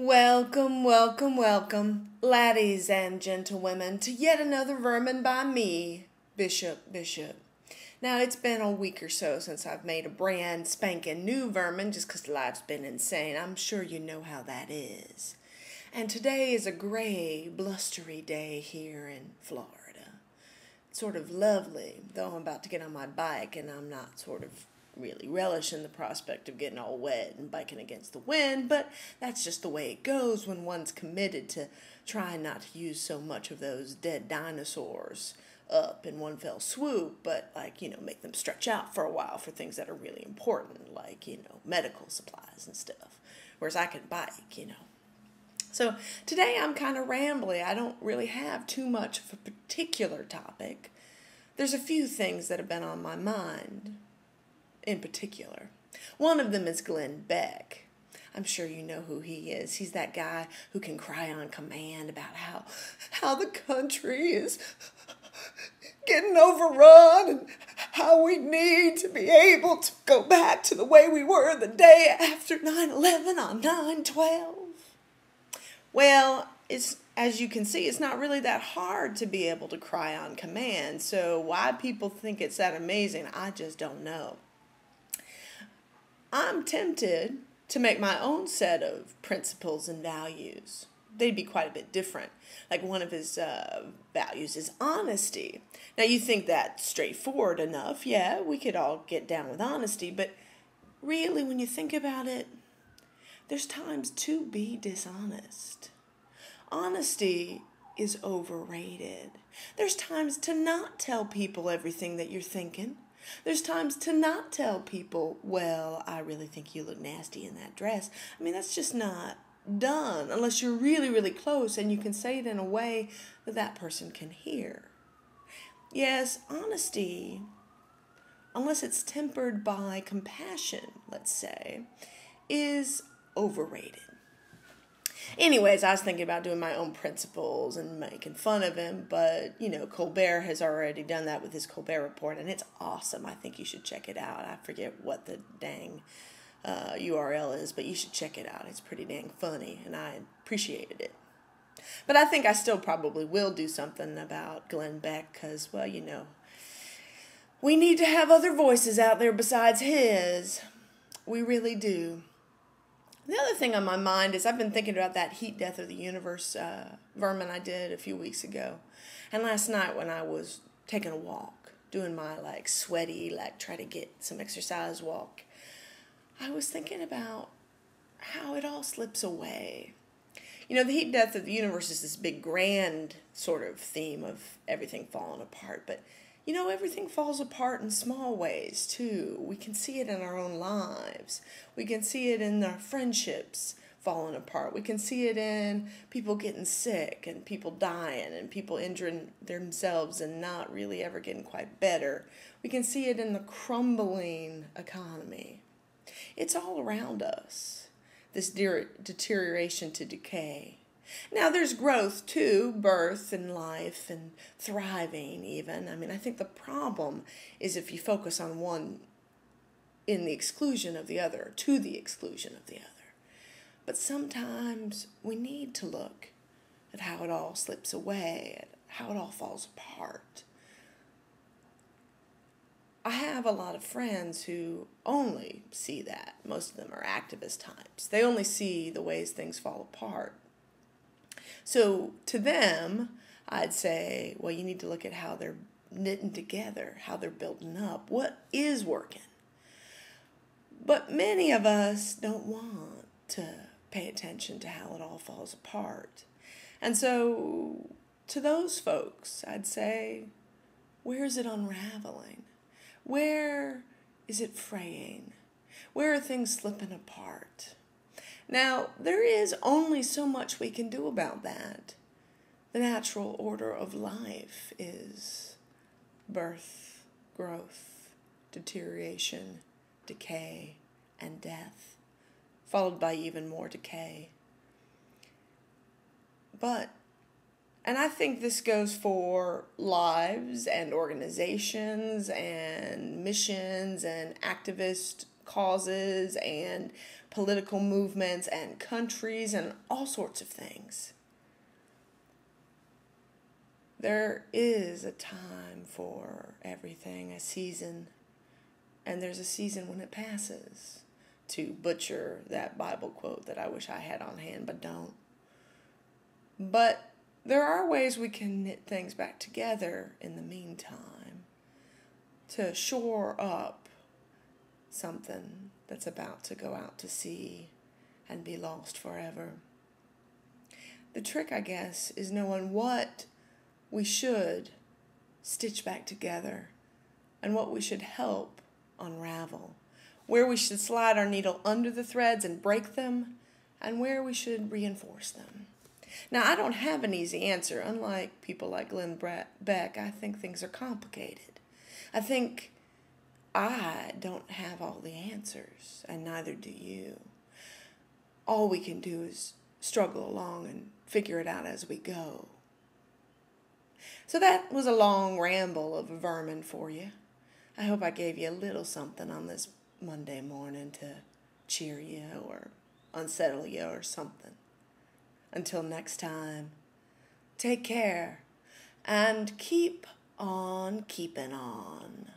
Welcome, welcome, welcome, laddies and gentlewomen, to yet another Vermon by me, Bishop. Now, it's been a week or so since I've made a brand spanking new Vermon, just 'cause life's been insane. I'm sure you know how that is. And today is a gray, blustery day here in Florida. It's sort of lovely, though I'm about to get on my bike and I'm not sort of really relishing the prospect of getting all wet and biking against the wind, but that's just the way it goes when one's committed to trying not to use so much of those dead dinosaurs up in one fell swoop, but make them stretch out for a while for things that are really important, like, medical supplies and stuff. Whereas I can bike. So today I'm kind of rambly. I don't really have too much of a particular topic. There's a few things that have been on my mind in particular. One of them is Glenn Beck. I'm sure you know who he is. He's that guy who can cry on command about how the country is getting overrun and how we need to be able to go back to the way we were the day after 9/11 on 9/12. Well, as you can see, it's not really that hard to be able to cry on command. So why people think it's that amazing, I just don't know. I'm tempted to make my own set of principles and values. They'd be quite a bit different. Like one of his values is honesty. Now you think that's straightforward enough. Yeah, we could all get down with honesty. But really, when you think about it, there's times to be dishonest. Honesty is overrated. There's times to not tell people everything that you're thinking. There's times to not tell people, well, I really think you look nasty in that dress. I mean, that's just not done unless you're really, really close and you can say it in a way that that person can hear. Yes, honesty, unless it's tempered by compassion, let's say, is overrated. Anyways, I was thinking about doing my own principles and making fun of him, but, Colbert has already done that with his Colbert Report, and it's awesome. I think you should check it out. I forget what the dang URL is, but you should check it out. It's pretty dang funny, and I appreciated it. But I think I still probably will do something about Glenn Beck, because, well, we need to have other voices out there besides his. We really do. The other thing on my mind is I've been thinking about that heat death of the universe Vermon I did a few weeks ago. And last night when I was taking a walk, doing my sweaty, try to get some exercise walk, I was thinking about how it all slips away. The heat death of the universe is this big grand sort of theme of everything falling apart. But, everything falls apart in small ways, too. We can see it in our own lives. We can see it in our friendships falling apart. We can see it in people getting sick and people dying and people injuring themselves and not really ever getting quite better. We can see it in the crumbling economy. It's all around us, this deterioration to decay. Now, there's growth, too, birth and life and thriving, even. I mean, I think the problem is if you focus on one in the exclusion of the other, to the exclusion of the other. But sometimes we need to look at how it all slips away, at how it all falls apart. I have a lot of friends who only see that. Most of them are activist types. They only see the ways things fall apart. So to them, I'd say, well, you need to look at how they're knitting together, how they're building up, what is working. But many of us don't want to pay attention to how it all falls apart. And so to those folks, I'd say, where is it unraveling? Where is it fraying? Where are things slipping apart? Now, there is only so much we can do about that. The natural order of life is birth, growth, deterioration, decay, and death, followed by even more decay. And I think this goes for lives and organizations and missions and activist causes and political movements and countries and all sorts of things. There is a time for everything, a season, and there's a season when it passes, to butcher that Bible quote that I wish I had on hand but don't. But there are ways we can knit things back together in the meantime to shore up something that's about to go out to sea and be lost forever. The trick, I guess, is knowing what we should stitch back together and what we should help unravel, where we should slide our needle under the threads and break them, and where we should reinforce them. Now, I don't have an easy answer. Unlike people like Glenn Beck, I think things are complicated. I think I don't have all the answers, and neither do you. All we can do is struggle along and figure it out as we go. So that was a long ramble of Vermon for you. I hope I gave you a little something on this Monday morning to cheer you or unsettle you or something. Until next time, take care and keep on keeping on.